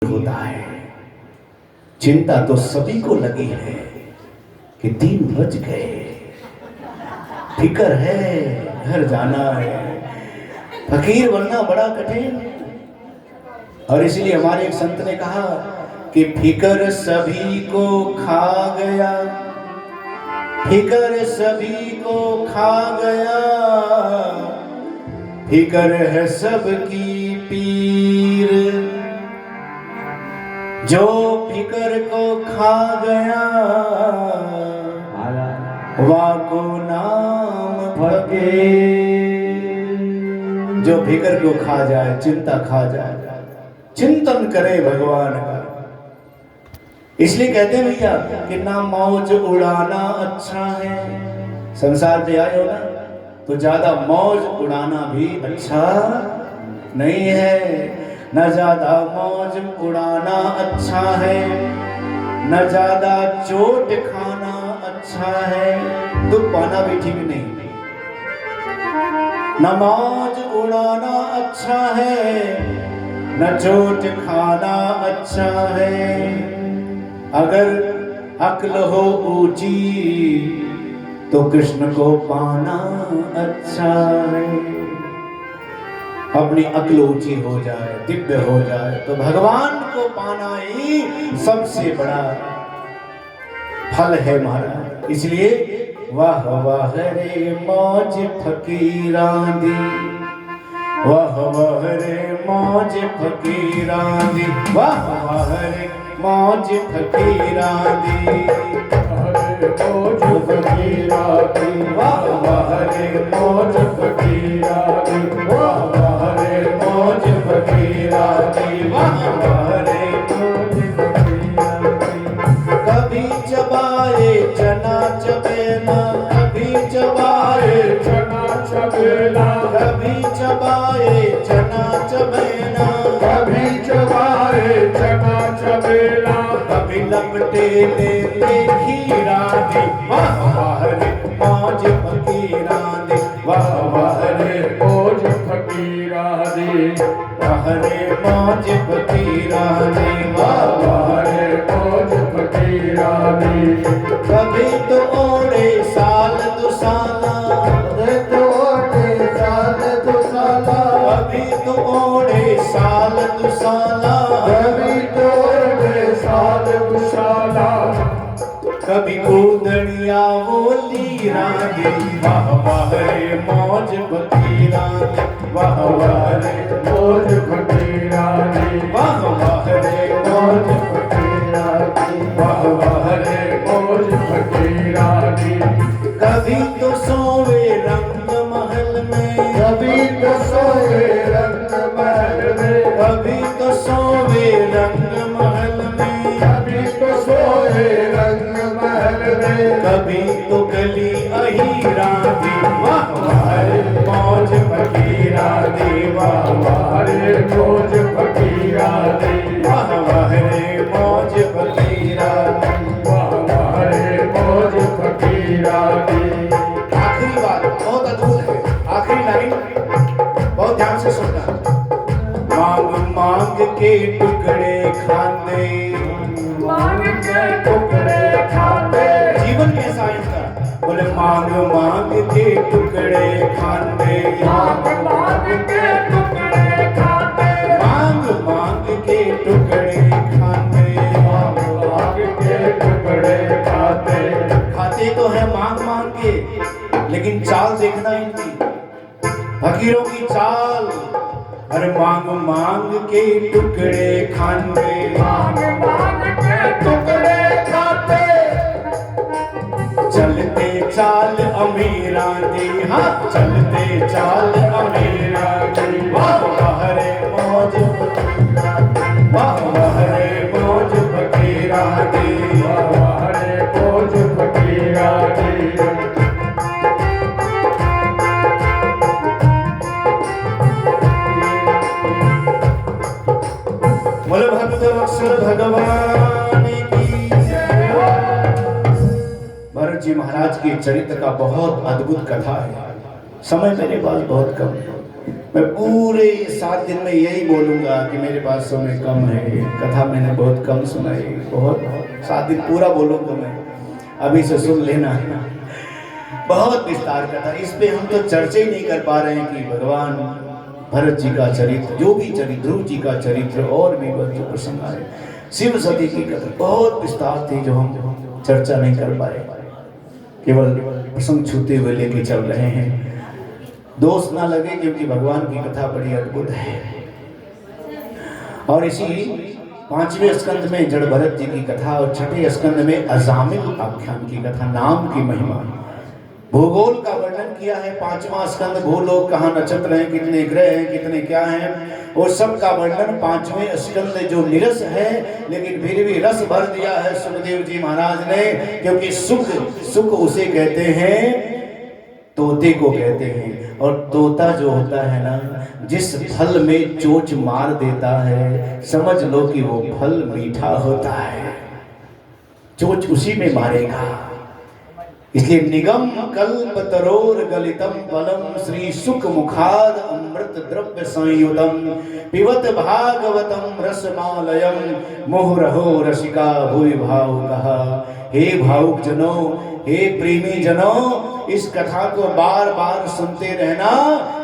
होता है। चिंता तो सभी को लगी है कि 3 बज गए, फिक्र है घर जाना है, फकीर बनना बड़ा कठिन। और इसलिए हमारे एक संत ने कहा कि फिक्र सभी को खा गया, फिक्र सभी को खा गया, फिक्र है सबकी पीर। जो फिक्र को खा गया वाको नाम फकीर। जो फिक्र को खा जाए, चिंता खा जाए, चिंतन करे भगवान का। इसलिए कहते हैं भैया कि ना मौज उड़ाना अच्छा है। संसार में आए हो ना तो ज्यादा मौज उड़ाना भी अच्छा नहीं है। न ज्यादा मौज उड़ाना अच्छा है, न ज्यादा चोट खाना अच्छा है, दुख पाना भी ठीक नहीं। न मौज उड़ाना अच्छा है, न चोट खाना अच्छा है। अगर अक्ल हो ऊंची तो कृष्ण को पाना अच्छा है। अपनी अक्ल ऊंची हो जाए, दिव्य हो जाए तो भगवान को पाना ही सबसे बड़ा फल है महाराज। इसलिए वाह वाह रे मौज फकीरां दी, वाह वाह रे मौज फकीरां दी, वाह वाह रे मौज फकीरां दी, मौज फकीरां दी, वाह वाह रे मौज फकीरां दी, वाह वाह रे मौज फकीरां दी, वाह वाह रे मौज फकीरां दी। कभी चबाए चना चबेला, कभी चबाए चना चबेला, कभी चबाए चना चबेला, कभी चबाए चना चबेला, कभी लपटे ले खीरा दे, वाह वाह रे मौज फकीरा दे, वाह वाह रे मौज फकीरा दे, वाह रे मौज फकीरा दे, वाह वाह रे मौज फकीरा दे। कभी तो ओढ़े साल दो साला, कभी तो ओढ़े साल दो साला, कभी तो ओढ़े साल दो साला, कभी तो ओढ़े साल दो साला, कभी कूदनिया वो लीरा दे, वाह वाह रे मौज फकीरा दे, वाह वाह रे मौज फकीरा दे, वाह वाह रे मौज फकीरा दे, वाह वाह रे मौज फकीरा दे। कभी तो सोवे रंग महल में, कभी तो सोवे रंग महल में, कभी तो सोवे रंग महल में, कभी तो सोवे रंग महल में, कभी तो गली अहीरा दी, वाह वाह रे मौज फकीरा दे, वाह वाह रे मौज फकीरा दे, वाह वाह रे मौज फकीरा दे, वाह वाह रे मौज फकीरा दे। आखिरी बात बहुत अद्भुत है, आखिरी लाइन बहुत ध्यान से सुनना। मांग मांग के टुकड़े खाते, मांग के टुकड़े खाते, जीवन कैसा इनका, बोले मांग मांग के टुकड़े खाते, मांग मांग के टुकड़े खाते, मांग मांग के टुकड़े खाते, मांग मांग के टुकड़े खाते। खाते तो है मांग मांग के, लेकिन चाल देखना इनकी, फकीरों की चाल। अरे मांग मांग के टुकड़े खाते, मांग मांग के टुकड़े खाते, चलते चाल अमीरा दी, हाँ चलते चाल अमीरा दी, वाह वाह रे मौज फकीरा दी, वाह वाह रे मौज फकीरा दी, वाह वाह रे मौज फकीरा दी। बोले भक्त वत्सल भगवान की जय। भरत जी महाराज के चरित्र का बहुत अद्भुत कथा है। समय मेरे पास बहुत कम है, मैं पूरे 7 दिन में यही बोलूँगा कि मेरे पास समय कम है, कथा मैंने बहुत कम सुनाई, बहुत 7 दिन पूरा बोलूँगा मैं, अभी से सुन लेना। बहुत विस्तार कथा, इस पे हम तो चर्चा ही नहीं कर पा रहे हैं कि भगवान भरत जी का चरित्र, जो भी चरित्र, ध्रुव जी का चरित्र और भी बहुत जो प्रसंग आए, शिव सती की कथा बहुत विस्तार थी जो हम चर्चा नहीं कर पाए, केवल प्रसंग छूते हुए लेके चल रहे हैं। दोष ना लगे क्योंकि भगवान की कथा बड़ी अद्भुत है। और इसी 5वें स्कंद में जड़ भरत जी की कथा और 6ठे स्कंद में अजामिल आख्यान की कथा, नाम की महिमा, भूगोल का वर्णन किया है। 5वां स्कंद भूलोक, कहाँ नक्षत्र हैं, कितने ग्रह हैं, कितने क्या हैं, और सब का वर्णन 5वें स्कंद जो निरस है लेकिन फिर भी रस भर दिया है सुखदेव जी महाराज ने, क्योंकि सुख उसे कहते हैं, तोते को कहते हैं। और तोता जो होता है ना, जिस फल में चोंच मार देता है समझ लो कि वो फल मीठा होता है, चोंच उसी में मारेगा। इसलिए निगम कल्प तरोर गलितम फलम श्री सुख मुखाद अमृत द्रव्य संयुतम पिबत भागवतम रसमालयम मोहरहो रसिका भुवि भावुकः। हे भावुक जनों, हे प्रेमी जनों, इस कथा को बार बार सुनते रहना,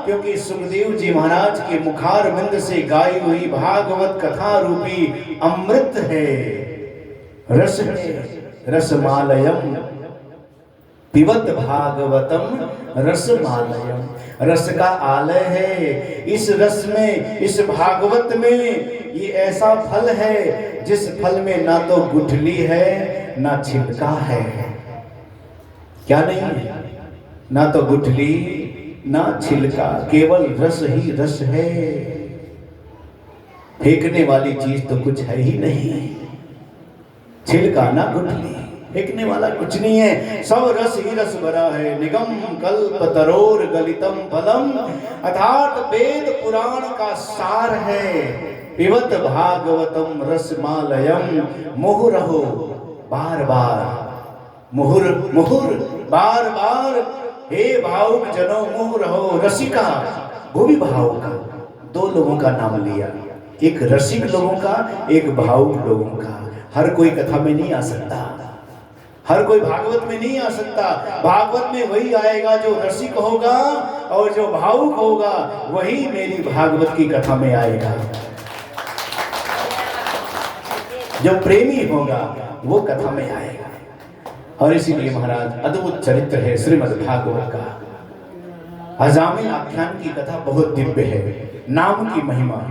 क्योंकि सुखदेव जी महाराज के मुखार बिंद से गाई हुई भागवत कथा रूपी अमृत है, रस है, रसमालयम पिबत भागवतम रसमालयम, रस का आलय है। इस रस में, इस भागवत में ये ऐसा फल है जिस फल में ना तो गुठली है ना छिलका है। क्या नहीं है? ना तो गुठली ना छिलका, केवल रस ही रस है। फेंकने वाली चीज तो कुछ है ही नहीं, छिलका ना गुठली, फेंकने वाला कुछ नहीं है, सब रस ही रस भरा है। निगम कल्प तरोर गलितम फलम, अर्थात वेद पुराण का सार है। पिबत भागवतम रसमालयम मुहुरहो, बार बार मुहुर मुहुर, बार बार, हे भावुक जनों मुहुरहो रसिका भुवि भावुका। 2 लोगों का नाम लिया, एक रसिक लोगों का, एक भावुक लोगों का। हर कोई कथा में नहीं आ सकता, हर कोई भागवत में नहीं आ सकता। भागवत में वही आएगा जो रसिक होगा, और जो भावुक होगा वही मेरी भागवत की कथा में आएगा। जो प्रेमी होगा वो कथा में आएगा। और इसीलिए महाराज अद्भुत चरित्र है श्रीमद् भागवत का। अजामिल आख्यान की कथा बहुत दिव्य है, नाम की महिमा।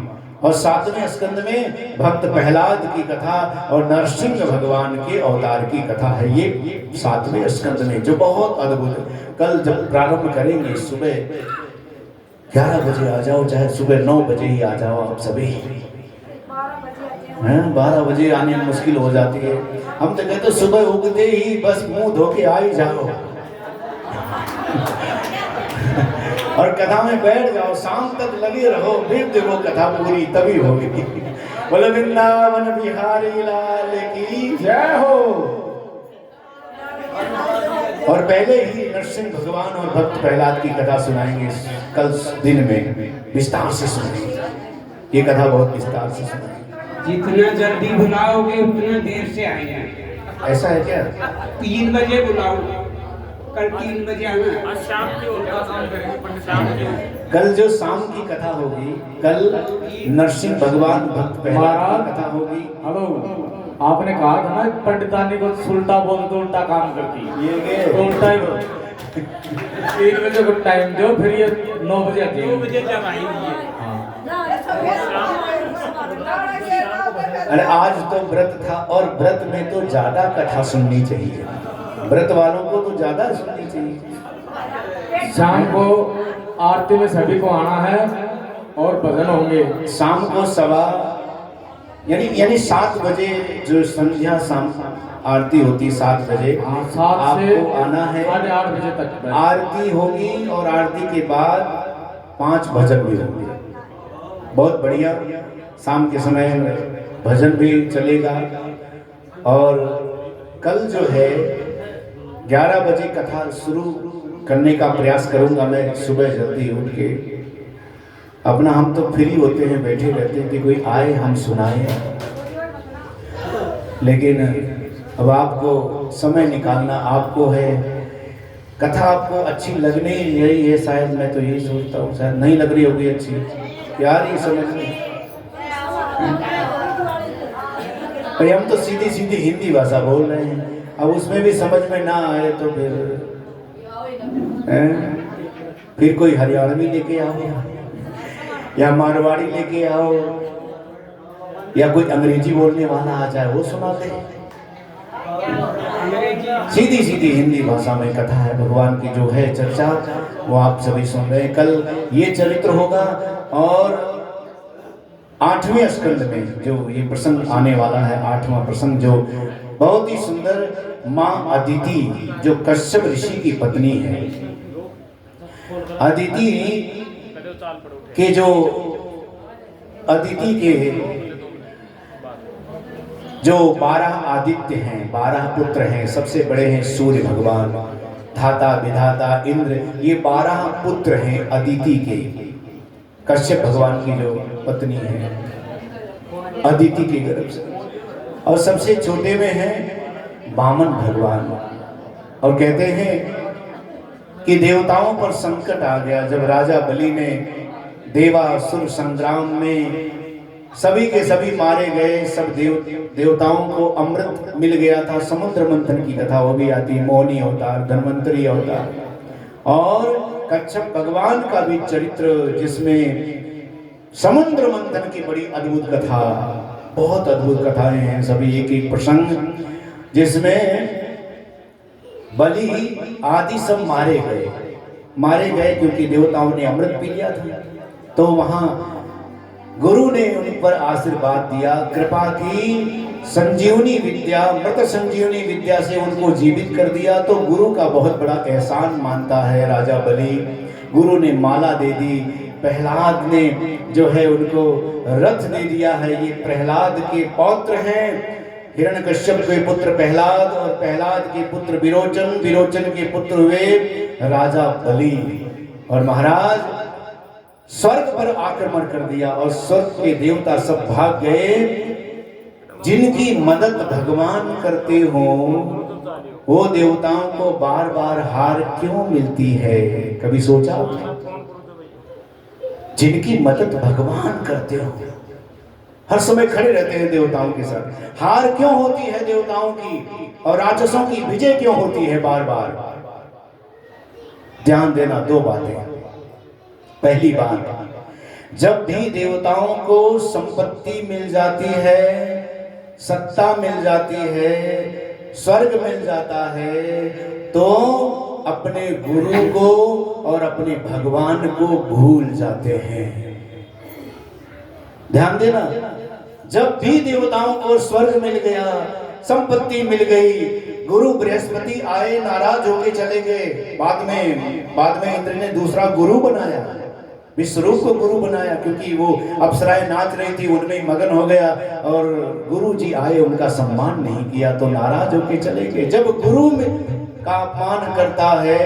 और 7वें स्कंद में भक्त प्रहलाद की कथा और नरसिंह भगवान के अवतार की कथा है, ये 7वें स्कंद में, जो बहुत अद्भुत। कल जब प्रारंभ करेंगे सुबह 11 बजे आ जाओ, चाहे सुबह 9 बजे ही आ जाओ आप सभी। 12 बजे आने में मुश्किल हो जाती है। हम तो कहते सुबह उगते ही बस मुंह धो के आ ही जाओ और कथा में बैठ जाओ, शाम तक लगे रहो, फिर देखो कथा पूरी तभी होगी। बोले वृंदावन बिहारी लाल की जय हो। और पहले ही नरसिंह भगवान और भक्त प्रहलाद की कथा सुनाएंगे कल दिन में, विस्तार से सुनेंगे ये कथा, बहुत विस्तार से सुनेंगे। जितना जल्दी बुलाओगे उतना देर से आएंगे। ऐसा है क्या? 3 बजे बुलाओ, कल 3 बजे आना। शाम की उल्टा काम करेंगे, पंडित शाम की। कल जो शाम की कथा होगी, कल नरसिंह भगवान भक्त प्रहलाद की कथा होगी। हेलो, आपने कहा था ना पंडितानी को उल्टा बोल तो उल्टा काम करती है, ये तो उल्टा ही बोल। 3 बजे को टाइम दो, फिर ये 9 बजे आती है। 2 बजे जब आएंगे। अरे आज तो व्रत था, और व्रत में तो ज्यादा कथा सुननी चाहिए, व्रत वालों को तो ज्यादा सुननी चाहिए। शाम को आरती में सभी को आना है और भजन होंगे। शाम को यानी 7 बजे जो संध्या शाम आरती होती 7 बजे, 7 से आपको आना है। 8:30 बजे तक आरती होगी और आरती के बाद 5 भजन भी होंगे, बहुत बढ़िया। शाम के समय भजन भी चलेगा। और कल जो है 11 बजे कथा शुरू करने का प्रयास करूंगा मैं, सुबह जल्दी उठ के अपना हम तो फ्री होते हैं, बैठे रहते हैं कि कोई आए हम सुनाए, लेकिन अब आपको समय निकालना आपको है। कथा आपको अच्छी लगनी यही है, शायद मैं तो यही सोचता हूँ, शायद नहीं लग रही होगी अच्छी, यार ये समझ नहीं। भाई हम तो सीधी सीधी हिंदी भाषा बोल रहे हैं, अब उसमें भी समझ में ना आए तो फिर कोई हरियाणवी लेके आओ या मारवाड़ी लेके आओ या कोई अंग्रेजी बोलने वाला आ जाए वो सुनाते। सीधी सीधी हिंदी भाषा में कथा है भगवान की जो है चर्चा, वो आप सभी सुन रहे हैं। कल ये चरित्र होगा और 8वें स्कंद में जो ये प्रसंग आने वाला है, 8वां प्रसंग, जो बहुत ही सुंदर माँ अदिति जो कश्यप ऋषि की पत्नी है। अदिति के जो 12 आदित्य हैं, 12 पुत्र हैं, सबसे बड़े हैं सूर्य भगवान, धाता विधाता इंद्र, ये 12 पुत्र हैं अदिति के, कश्यप भगवान की जो पत्नी है अदिति के गर्भ से। और सबसे छोटे में हैं वामन भगवान। और कहते हैं कि देवताओं पर संकट आ गया जब राजा बलि ने देवासुर संग्राम में सभी के सभी मारे गए, सब देवताओं को अमृत मिल गया था। समुद्र मंथन की कथा वो भी आती है, मोहिनी अवतार, धन्वंतरी अवतार, और कच्छप भगवान का भी चरित्र जिसमें समुद्र मंथन की बड़ी अद्भुत कथा, बहुत अद्भुत कथाएं हैं सभी, एक एक प्रसंग जिसमें बलि आदि सब मारे गए क्योंकि देवताओं ने अमृत पी लिया था। तो वहां गुरु ने उन पर आशीर्वाद दिया, कृपा की, संजीवनी विद्या, मृत संजीवनी विद्या से उनको जीवित कर दिया। तो गुरु का बहुत बड़ा एहसान मानता है राजा बलि। गुरु ने माला दे दी, प्रहलाद ने जो है उनको रथ दे दिया है। ये प्रहलाद के पौत्र हैं, हिरण्यकश्यप के पुत्र प्रहलाद और प्रहलाद के पुत्र विरोचन, विरोचन के पुत्र हुए राजा बलि। और महाराज स्वर्ग पर आक्रमण कर दिया और स्वर्ग के देवता सब भाग गए। जिनकी मदद भगवान करते हो वो देवताओं को बार बार हार क्यों मिलती है, कभी सोचा? जिनकी मदद भगवान करते हो हर समय खड़े रहते हैं देवताओं के साथ, हार क्यों होती है देवताओं की और राक्षसों की विजय क्यों होती है बार बार? ध्यान देना, दो बातें। पहली बात, जब भी देवताओं को संपत्ति मिल जाती है, सत्ता मिल जाती है, स्वर्ग मिल जाता है, तो अपने गुरु को और अपने भगवान को भूल जाते हैं। ध्यान देना, जब भी देवताओं को स्वर्ग मिल गया, संपत्ति मिल गई, गुरु बृहस्पति आए नाराज होके चले गए। बाद में इंद्र ने दूसरा गुरु बनाया, विश्वरूप को गुरु बनाया, क्योंकि वो अप्सराएं नाच रही थी, उनमें मगन हो गया और गुरु जी आए, उनका सम्मान नहीं किया तो नाराज होके चले गए। जब गुरु का अपमान करता है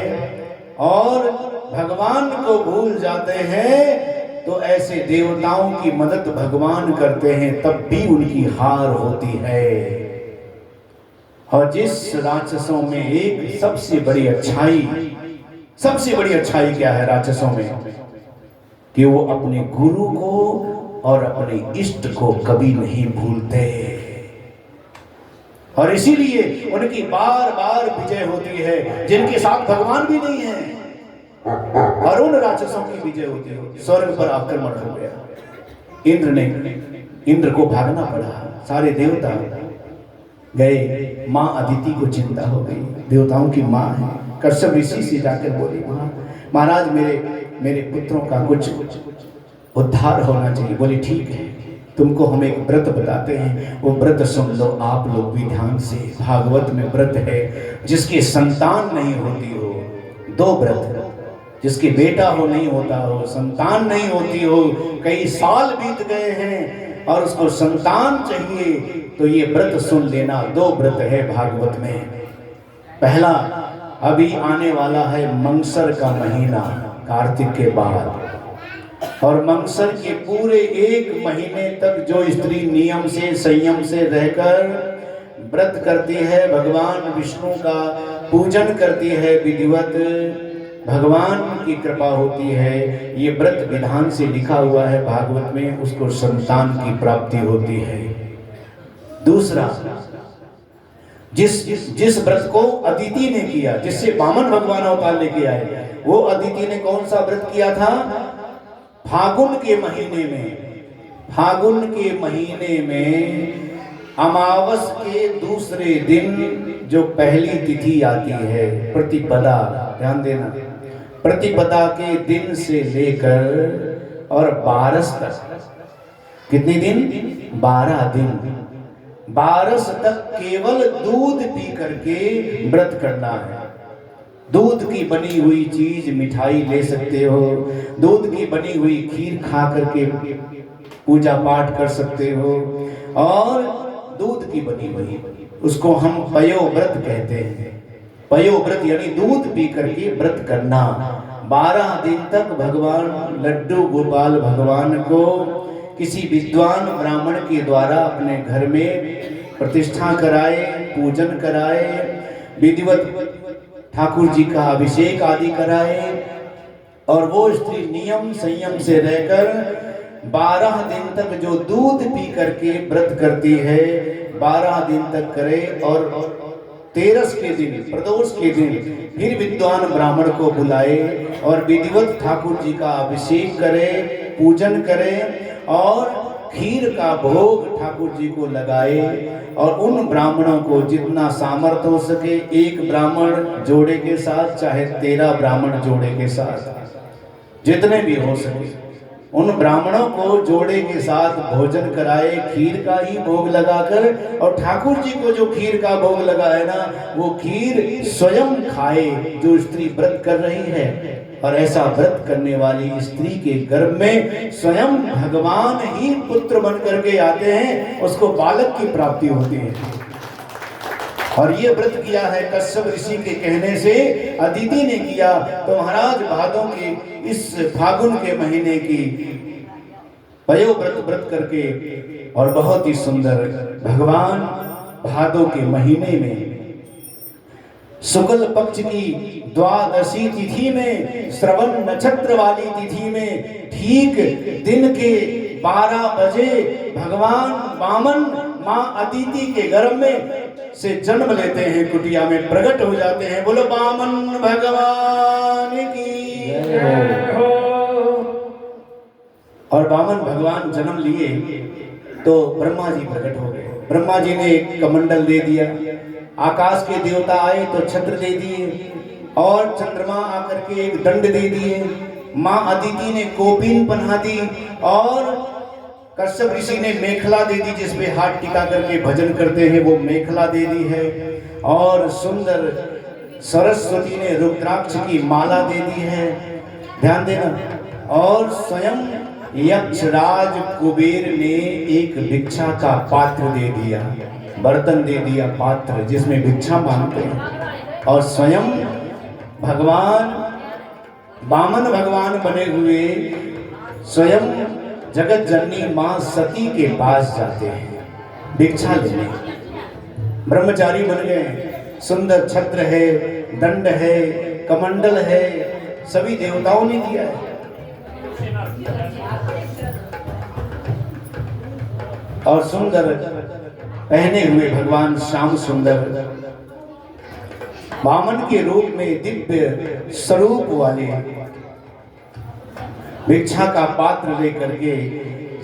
और भगवान को भूल जाते हैं तो ऐसे देवताओं की मदद भगवान करते हैं, तब भी उनकी हार होती है। और जिस राक्षसों में एक सबसे बड़ी अच्छाई क्या है राक्षसों में, कि वो अपने गुरु को और अपने इष्ट को कभी नहीं भूलते, और इसीलिए उनकी बार बार विजय होती है। जिनके साथ भगवान भी नहीं है और उन राक्षसों की विजय होती है। स्वर्ग पर आक्रमण हो गया, इंद्र को भागना पड़ा, सारे देवता गए। माँ अदिति को चिंता हो गई, देवताओं की माँ है। कश्यप ऋषि से जाकर बोली, महाराज मेरे पुत्रों का कुछ उद्धार होना चाहिए। बोली ठीक है, तुमको हम एक व्रत बताते हैं, वो व्रत सुन लो आप लोग भी ध्यान से। भागवत में व्रत है, जिसकी संतान नहीं होती हो, 2 व्रत, जिसके बेटा हो नहीं होता हो, संतान नहीं होती हो, कई साल बीत गए हैं और उसको संतान चाहिए, तो ये व्रत सुन लेना। 2 व्रत है भागवत में। पहला अभी आने वाला है मंगसर का महीना, कार्तिक के बाद, और मंगसर के पूरे 1 महीने तक जो स्त्री नियम से संयम से रहकर व्रत करती है, भगवान विष्णु का पूजन करती है विधिवत, भगवान की कृपा होती है। ये व्रत विधान से लिखा हुआ है भागवत में, उसको संतान की प्राप्ति होती है। दूसरा, जिस व्रत को अदिति ने किया, जिससे वामन भगवान अवतार लेके आए, वो अदिति ने कौन सा व्रत किया था? फागुन के महीने में, फागुन के महीने में अमावस के दूसरे दिन जो पहली तिथि आती है प्रतिपदा, ध्यान देना, प्रतिपदा के दिन से लेकर और 12 तक, कितने दिन? 12 दिन, 12 तक केवल दूध पी करके व्रत करना है। दूध की बनी हुई चीज, मिठाई ले सकते हो, दूध की बनी हुई खीर खा करके पूजा पाठ कर सकते हो, और दूध की बनी हुई, उसको हम पयो व्रत कहते हैं। पयो व्रत यानी दूध पी करके व्रत करना। 12 दिन तक भगवान लड्डू गोपाल भगवान को किसी विद्वान ब्राह्मण के द्वारा अपने घर में प्रतिष्ठा कराए, पूजन कराए, विधिवत ठाकुर जी का अभिषेक आदि कराए, और वो स्त्री नियम संयम से रहकर 12 दिन तक जो दूध पी करके व्रत करती है, 12 दिन तक करे, और 13 के दिन, प्रदोष के दिन फिर विद्वान ब्राह्मण को बुलाए और विधिवत ठाकुर जी का अभिषेक करे, पूजन करे, और खीर का भोग ठाकुर जी को लगाए, और उन ब्राह्मणों को जितना सामर्थ्य हो सके, 1 ब्राह्मण जोड़े के साथ, चाहे 13 ब्राह्मण जोड़े के साथ, जितने भी हो सके, उन ब्राह्मणों को जोड़े के साथ भोजन कराए, खीर का ही भोग लगाकर, और ठाकुर जी को जो खीर का भोग लगा है ना, वो खीर स्वयं खाए जो स्त्री व्रत कर रही है। और ऐसा व्रत करने वाली स्त्री के गर्भ में स्वयं भगवान ही पुत्र बन करके आते हैं, उसको बालक की प्राप्ति होती है। और ये व्रत किया है कश्यप ऋषि के कहने से, अदिति ने किया। तो महाराज भादों के इस फागुन के महीने की पयो व्रत करके, और बहुत ही सुंदर भगवान भादों के महीने में शुक्ल पक्ष की द्वादशी तिथि में, श्रवण नक्षत्र वाली तिथि में, ठीक दिन के 12 बजे भगवान वामन माँ अदिति के गर्भ में से जन्म लेते हैं, कुटिया में प्रकट हो जाते हैं। बोलो वामन भगवान की जय हो। और वामन भगवान जन्म लिए तो ब्रह्मा जी प्रकट हो गए। ब्रह्मा जी ने एक कमंडल दे दिया, आकाश के देवता आए तो छत्र दे दिए, और चंद्रमा आकर के एक दंड दे दिए, माँ अदिति ने कोपिन पहना दी, और कश्यप ऋषि ने मेखला दे दी जिसपे हाथ टिका करके भजन करते हैं, वो मेखला दे दी है, और सुंदर सरस्वती ने रुद्राक्ष की माला दे दी है, ध्यान देना। और स्वयं यक्षराज कुबेर ने एक भिक्षा का पात्र दे दिया, बर्तन दे दिया, पात्र जिसमें भिक्षा मांगते हैं। और स्वयं भगवान वामन भगवान बने हुए स्वयं जगत जननी मां सती के पास जाते हैं भिक्षा लेने। ब्रह्मचारी बन गए, सुंदर छत्र है, दंड है, कमंडल है, सभी देवताओं ने दिया है। और सुंदर पहने हुए भगवान श्याम सुंदर वामन के रूप में दिव्य स्वरूप वाले भिक्षा का पात्र लेकर के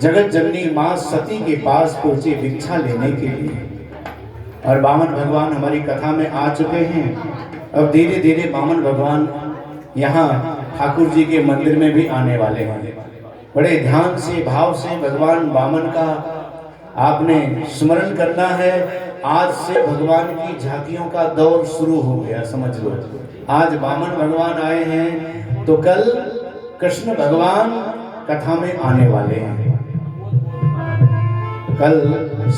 जगत जननी मां सती के पास पहुंचे भिक्षा लेने के लिए। और वामन भगवान हमारी कथा में आ चुके हैं। अब धीरे धीरे वामन भगवान यहाँ ठाकुर जी के मंदिर में भी आने वाले हैं। बड़े ध्यान से भाव से भगवान वामन का आपने स्मरण करना है। आज से भगवान की झांकियों का दौर शुरू हो गया, समझ लो। आज वामन भगवान आए हैं तो कल कृष्ण भगवान कथा में आने वाले हैं। कल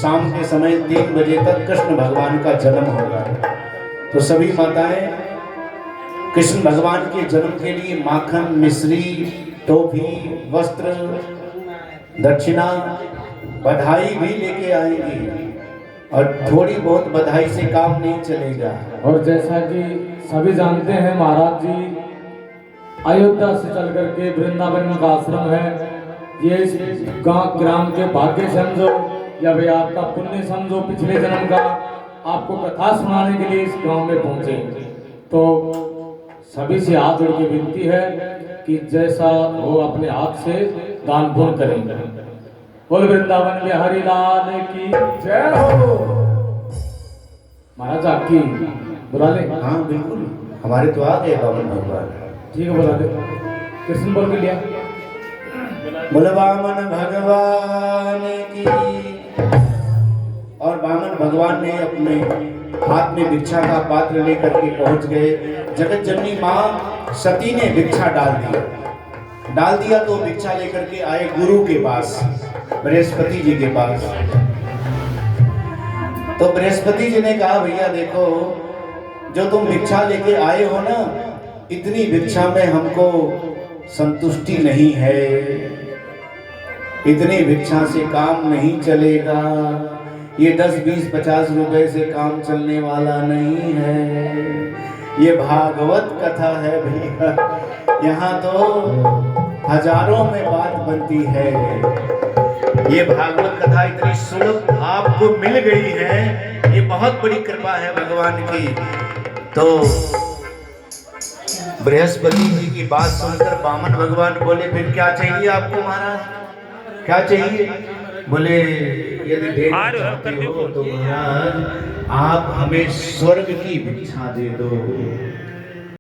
शाम के समय 3 बजे तक कृष्ण भगवान का जन्म होगा। तो सभी माताएं कृष्ण भगवान के जन्म के लिए माखन, मिश्री, टोपी, वस्त्र, दक्षिणा, बधाई भी लेके आएंगी। और थोड़ी बहुत बधाई से काम नहीं चलेगा। और जैसा कि सभी जानते हैं महाराज जी, अयोध्या से चल करके वृंदावन का आश्रम है। ये इस गांव ग्राम के भाग्य समझो या भाई आपका पुण्य समझो, पिछले जन्म का आपको कथा सुनाने के लिए इस गांव में पहुंचे। तो सभी से हाथ जोड़ के विनती है कि जैसा हो अपने हाथ से दान पुण्य करें। बोल वृंदावन बिहारी लाल की जय हो। महाराज आपकी बुला ले। हाँ बिल्कुल, हमारे तो आ गए बामन भगवान। ठीक है, बुला दे। कृष्ण बोल के लिया। बोल बामन भगवान की। और बामन भगवान ने अपने हाथ में भिक्षा का पात्र लेकर के पहुंच गए। जगत जननी मां सती ने भिक्षा डाल दिया तो भिक्षा लेकर के आए गुरु के पास, बृहस्पति जी के पास। तो बृहस्पति जी ने कहा, भैया देखो, जो तुम भिक्षा लेके आए हो ना, इतनी भिक्षा में हमको संतुष्टि नहीं है। इतनी भिक्षा से काम नहीं चलेगा। ये 10, 20, 50 रुपए से काम चलने वाला नहीं है। ये भागवत कथा है भैया, यहाँ तो हजारों में बात बनती है। ये भागवत कथा इतनी सुलभ आपको मिल गई है, ये बहुत बड़ी कृपा है भगवान की। तो बृहस्पति जी की बात सुनकर बामन भगवान बोले, फिर क्या चाहिए आपको महाराज, क्या चाहिए? बोले यदि देना चाहते हो तो महाराज आप हमें स्वर्ग की भिक्षा दे दो।